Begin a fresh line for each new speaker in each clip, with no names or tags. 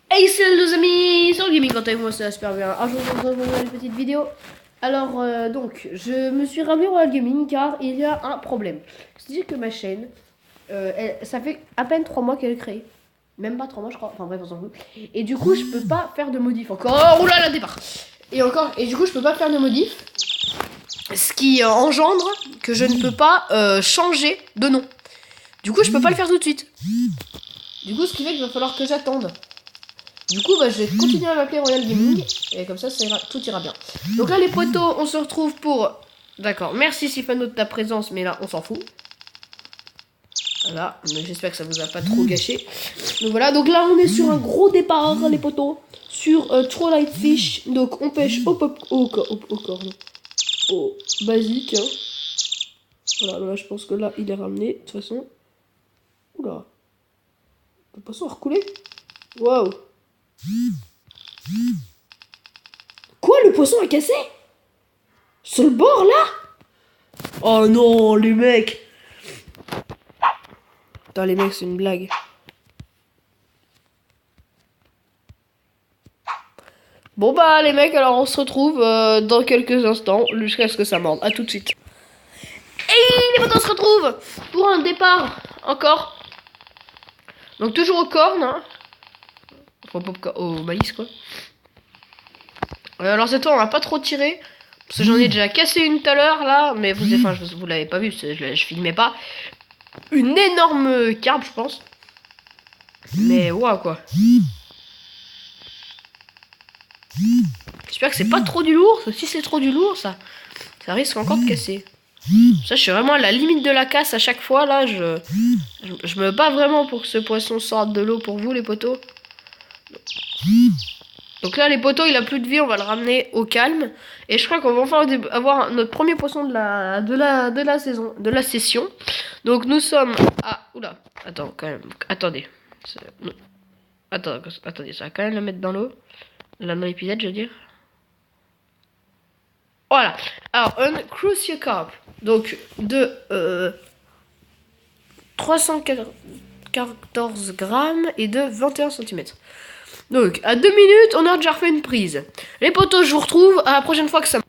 Hey salut les amis, c'est le gaming quand avec moi ça va super bien. Un jour je vous retrouve une petite vidéo. Alors donc je me suis ramené au gaming car il y a un problème. C'est-à-dire que ma chaîne, ça fait à peine 3 mois qu'elle est créée. Même pas 3 mois je crois, enfin bref on s'en fout. Et du coup je peux pas faire de modif encore. Oh là là départ. Et du coup je peux pas faire de modif. Ce qui engendre que je ne peux pas changer de nom. Du coup je peux pas le faire tout de suite. Du coup ce qui fait qu'il va falloir que j'attende. Du coup, bah, je vais continuer à m'appeler Royal Gaming. Et comme ça tout ira bien. Donc là, les potos, on se retrouve pour... D'accord, merci Sifano de ta présence, mais là, on s'en fout. Voilà, j'espère que ça vous a pas trop gâché. Donc voilà, donc là, on est sur un gros départ, les potos. Sur Trollite Fish. Donc on pêche au corne. Au basique. Hein. Voilà, là, je pense que là, il est ramené. De toute façon... Oula. Le poisson a recoulé. Waouh. Quoi, le poisson a cassé? Sur le bord, là? Oh non, les mecs. Putain, les mecs, c'est une blague. Bon bah, les mecs, alors on se retrouve dans quelques instants, jusqu'à ce que ça morde. A tout de suite. Et les potes, on se retrouve pour un départ, encore. Donc toujours aux cornes, hein. Enfin, pas au maïs, quoi. Alors cette fois, on va pas trop tirer. Parce que j'en ai déjà cassé une tout à l'heure, là. Mais vous l'avez pas vu, je filmais pas. Une énorme carpe, je pense. Mais waouh, quoi. J'espère que c'est pas trop du lourd. Si c'est trop du lourd, ça risque encore de casser. Ça, je suis vraiment à la limite de la casse à chaque fois. Là, je me bats vraiment pour que ce poisson sorte de l'eau pour vous, les potos. Donc là, les potos, il a plus de vie. On va le ramener au calme. Et je crois qu'on va enfin avoir notre premier poisson de la saison, de la session. Donc nous sommes à... Oula, attends, quand même. Attendez. Attendez, ça va quand même le mettre dans l'eau. Là, dans l'épisode, je veux dire. Voilà. Alors, un Crucial Carp. Donc, de 314 grammes et de 21 cm. Donc, à 2 minutes, on a déjà refait une prise. Les potos, je vous retrouve à la prochaine fois que ça...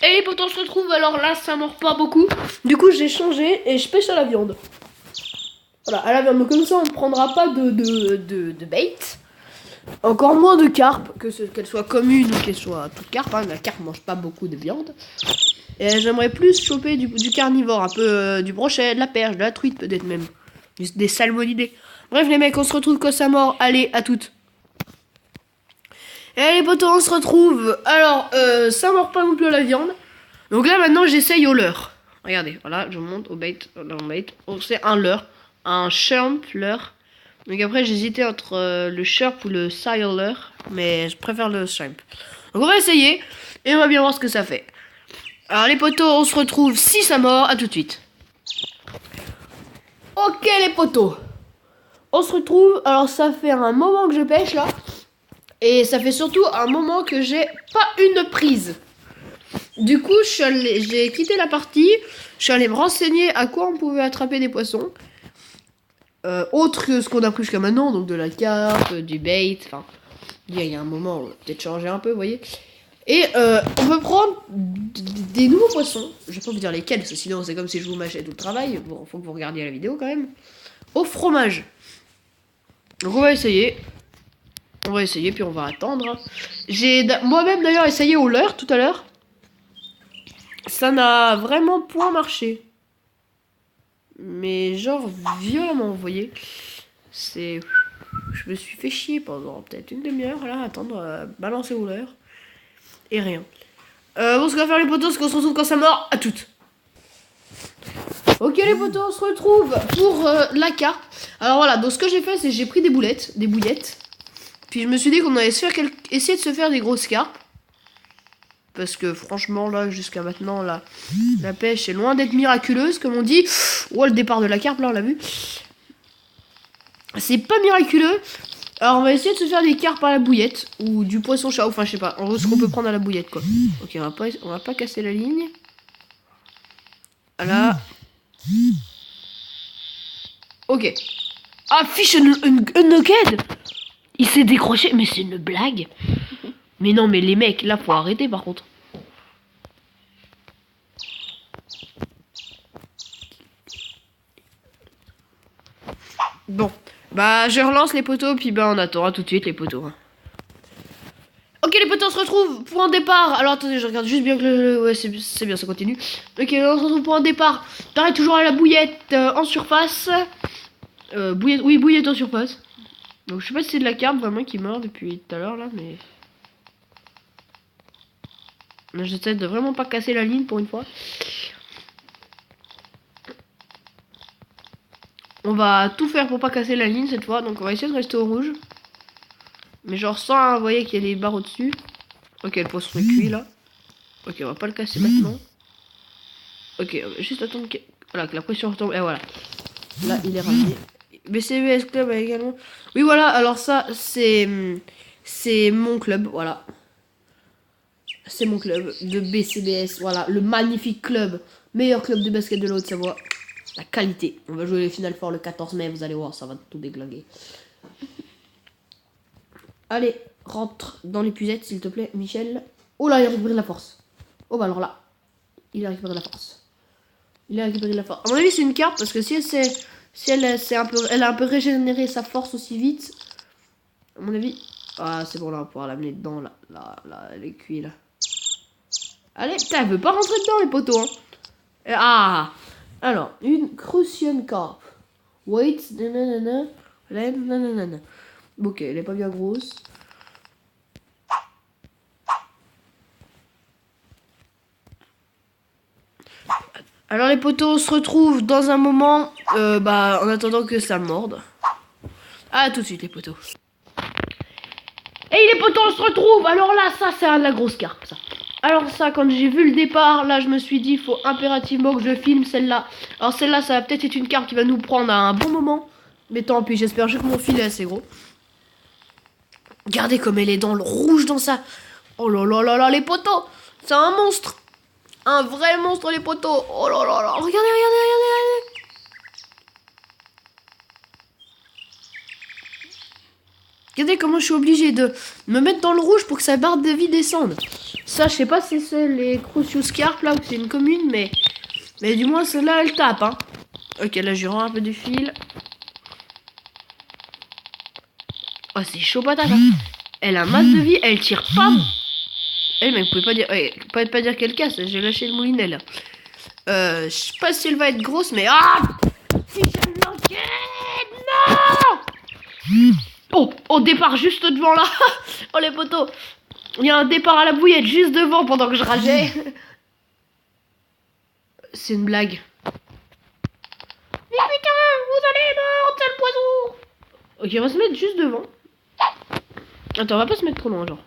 Et les potos, on se retrouve. Alors là, ça mord pas beaucoup. Du coup, j'ai changé et je pêche à la viande. Voilà, à la viande. Donc, comme ça, on ne prendra pas de bait. Encore moins de carpe, qu'elle soit commune ou qu'elle soit toute carpe. Hein. La carpe mange pas beaucoup de viande. Et j'aimerais plus choper du carnivore, un peu du brochet, de la perche, de la truite peut-être même. Des salmonidés. Bref les mecs, on se retrouve quand ça mord. Allez, à toutes. Et les potos, on se retrouve. Alors, ça mord pas non plus à la viande. Donc là maintenant j'essaye au leurre. Regardez, voilà, je monte au bait. Oh, c'est un leurre. Un shrimp leurre. Donc après j'hésitais entre le sharp ou le sail leurre. Mais je préfère le shrimp. Donc on va essayer. Et on va bien voir ce que ça fait. Alors les potos, on se retrouve si ça mord, à tout de suite. Ok les potos, on se retrouve, alors ça fait un moment que je pêche là. Et ça fait surtout un moment que j'ai pas une prise. Du coup, j'ai quitté la partie, je suis allé me renseigner à quoi on pouvait attraper des poissons. Autre que ce qu'on a pris jusqu'à maintenant, donc de la carpe, du bait, enfin... Il y a un moment, on va peut-être changer un peu, vous voyez. Et on peut prendre des nouveaux poissons. Je vais pas vous dire lesquels, parce que sinon c'est comme si je vous mâchais tout le travail. Bon, faut que vous regardiez la vidéo quand même. Au fromage. Donc on va essayer. On va essayer, puis on va attendre. J'ai moi-même d'ailleurs essayé au leurre tout à l'heure. Ça n'a vraiment point marché. Mais genre violemment, vous voyez. C'est... Je me suis fait chier pendant peut-être une demi-heure là, à attendre, balancer au leurre. Et rien. Bon, ce qu'on va faire les potos, c'est qu'on se retrouve quand ça mord. À toutes. Ok les potos, on se retrouve pour la carpe. Alors voilà, donc ce que j'ai fait, c'est que j'ai pris des bouillettes. Puis je me suis dit qu'on allait essayer de se faire des grosses carpes. Parce que franchement là, jusqu'à maintenant, la pêche est loin d'être miraculeuse, comme on dit. Oh, le départ de la carpe, là, on l'a vu. C'est pas miraculeux. Alors on va essayer de se faire des carpes à la bouillette. Ou du poisson chat, enfin je sais pas. En gros ce qu'on peut prendre à la bouillette quoi. Ok, on va pas casser la ligne. Voilà. Ok. Ah, fish unlocked. Il s'est décroché, mais c'est une blague. Mais non, mais les mecs, là, faut arrêter par contre. Bon, bah je relance les poteaux, puis bah on attendra tout de suite les poteaux. Ok les poteaux, on se retrouve pour un départ. Alors attendez, je regarde juste bien que le... Ouais, c'est bien, ça continue. Ok, on se retrouve pour un départ. Pareil, toujours à la bouillette en surface. Bouillette, oui, bouillette en surface. Donc je sais pas si c'est de la carpe vraiment qui meurt depuis tout à l'heure là, mais... J'essaie de vraiment pas casser la ligne pour une fois. On va tout faire pour pas casser la ligne cette fois, donc on va essayer de rester au rouge. Mais genre sans, vous voyez qu'il y a des barres au-dessus. Ok, le poisson est cuit là. Ok, on va pas le casser maintenant. Ok, on va juste attendre que, voilà, que la pression retombe. Et voilà. Là, il est ramené. BCBS Club également. Oui, voilà, alors ça, c'est mon club, voilà. C'est mon club de BCBS, voilà. Le magnifique club. Meilleur club de basket de la Haute-Savoie. La qualité. On va jouer les Final Four le 14 mai, vous allez voir, ça va tout déglinguer. Allez, rentre dans l'épuisette, s'il te plaît, Michel. Oh là, il a récupéré de la force. Oh bah alors là, il a récupéré de la force. Il a récupéré de la force. À mon avis, c'est une carte, parce que si elle a un peu régénéré sa force aussi vite, à mon avis... Ah, c'est bon, là, on va pouvoir l'amener dedans, là, elle est cuite, là. Allez, putain, elle veut pas rentrer dedans, les poteaux, hein. Ah. Alors, une Crucian Carp. Wait, nanana, nanana. Ok, elle est pas bien grosse. Alors les poteaux, on se retrouve dans un moment, en attendant que ça morde. Ah, tout de suite les poteaux. Et les poteaux, on se retrouve. Alors là, ça c'est de la grosse carpe, ça. Alors ça, quand j'ai vu le départ, là je me suis dit, il faut impérativement que je filme celle-là. Alors celle-là, ça va peut-être être une carpe qui va nous prendre à un bon moment. Mais tant pis, j'espère juste que mon filet est assez gros. Regardez comme elle est dans le rouge dans ça. Oh là là là là, les poteaux. C'est un monstre. Un vrai monstre, les poteaux. Oh là là là. Regardez, regardez, regardez. Regardez comment je suis obligée de me mettre dans le rouge pour que sa barre de vie descende. Ça, je sais pas si c'est les Crucius Carp là ou c'est une commune, mais du moins celle-là, elle tape. Hein. Ok, là, je rends un peu du fil. Oh, c'est chaud patate. Hein. Elle a un masse de vie, elle tire pas. Eh, mais vous pouvez pas dire, pas dire qu'elle casse. J'ai lâché le moulinet là. Je sais pas si elle va être grosse, mais ah, si je l'enquête, non. Oh, départ juste devant là. Oh les poteaux. Il y a un départ à la bouillette juste devant pendant que je rageais. C'est une blague. Mais putain, vous allez mordre, sale poisson. Ok, on va se mettre juste devant. Attends, on va pas se mettre trop loin, genre.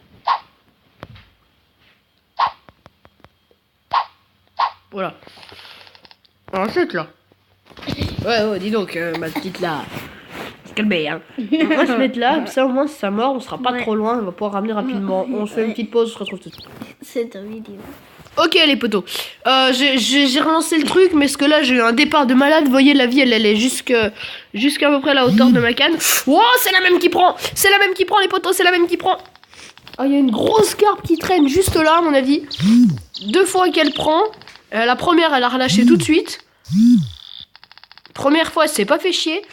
Voilà. Alors, cette là. Ouais, dis donc, ma petite là. Calmez, hein. On va se mettre là, comme ça au moins si ça mord, on sera pas trop loin, on va pouvoir ramener rapidement. On se fait une petite pause, on se retrouve tout de suite.
C'est ta vidéo.
Ok les poteaux, j'ai relancé le truc, mais ce que là j'ai eu un départ de malade, vous voyez la vie elle est jusqu'à peu près la hauteur de ma canne. Wow, c'est la même qui prend, les poteaux, c'est la même qui prend. Oh, il y a une grosse carpe qui traîne juste là à mon avis. 2 fois qu'elle prend, la première elle a relâché tout de suite. Première fois, elle s'est pas fait chier.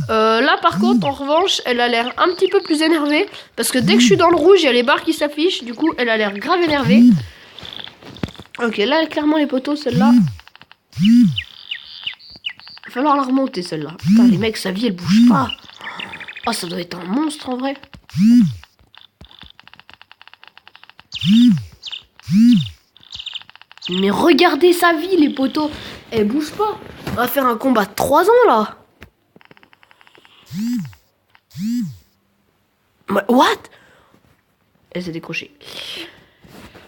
Là, par contre, en revanche, elle a l'air un petit peu plus énervée. Parce que dès que je suis dans le rouge, il y a les barres qui s'affichent. Du coup, elle a l'air grave énervée. Ok, là, clairement, les poteaux, celle-là. Il va falloir la remonter, celle-là. Putain, les mecs, sa vie, elle bouge pas. Oh, ça doit être un monstre, en vrai. Mais regardez sa vie, les poteaux. Elle bouge pas. On va faire un combat de 3 ans, là. What? Elle s'est décrochée.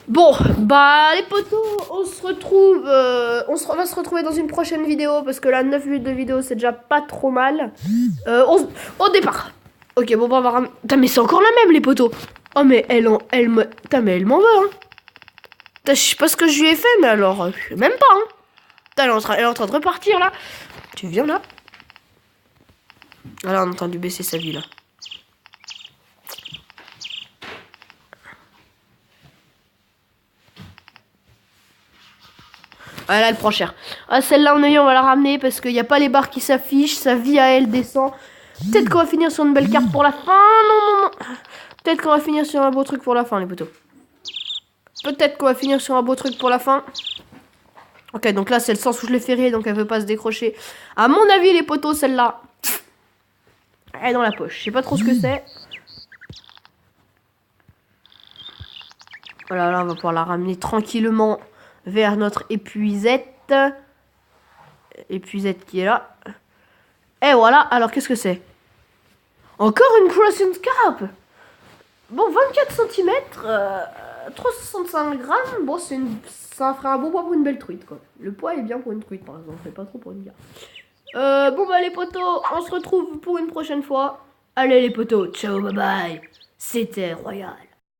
Bon, bah les poteaux, on se retrouve, va se retrouver dans une prochaine vidéo parce que là 9 minutes de vidéo c'est déjà pas trop mal. Au départ. Ok, bon, bah, on va ramener. Putain, mais c'est encore la même les poteaux. Oh mais elle m'en veut hein. Putain, je sais pas ce que je lui ai fait mais alors, je sais même pas hein. Putain, elle est en train de repartir là. Tu viens là. Voilà, on a entendu baisser sa vie là. Ah là, elle prend cher. Ah, celle-là, on va la ramener parce qu'il n'y a pas les barres qui s'affichent. Sa vie à elle descend. Peut-être qu'on va finir sur une belle carte pour la fin. Non, non, non. Peut-être qu'on va finir sur un beau truc pour la fin, les potos. Peut-être qu'on va finir sur un beau truc pour la fin. Ok, donc là, c'est le sens où je l'ai ferré, donc elle veut pas se décrocher. À mon avis, les potos, celle-là, elle est dans la poche. Je sais pas trop ce que c'est. Voilà, là, on va pouvoir la ramener tranquillement vers notre épuisette. Épuisette qui est là. Et voilà, alors qu'est-ce que c'est? Encore une Crossing Carp. Bon, 24 cm, 365 grammes. Bon, ça ferait un bon poids pour une belle truite, quoi. Le poids est bien pour une truite, par exemple, mais pas trop pour une gare. Bon, bah, les potos, on se retrouve pour une prochaine fois. Allez, les potos, ciao, bye bye. C'était royal.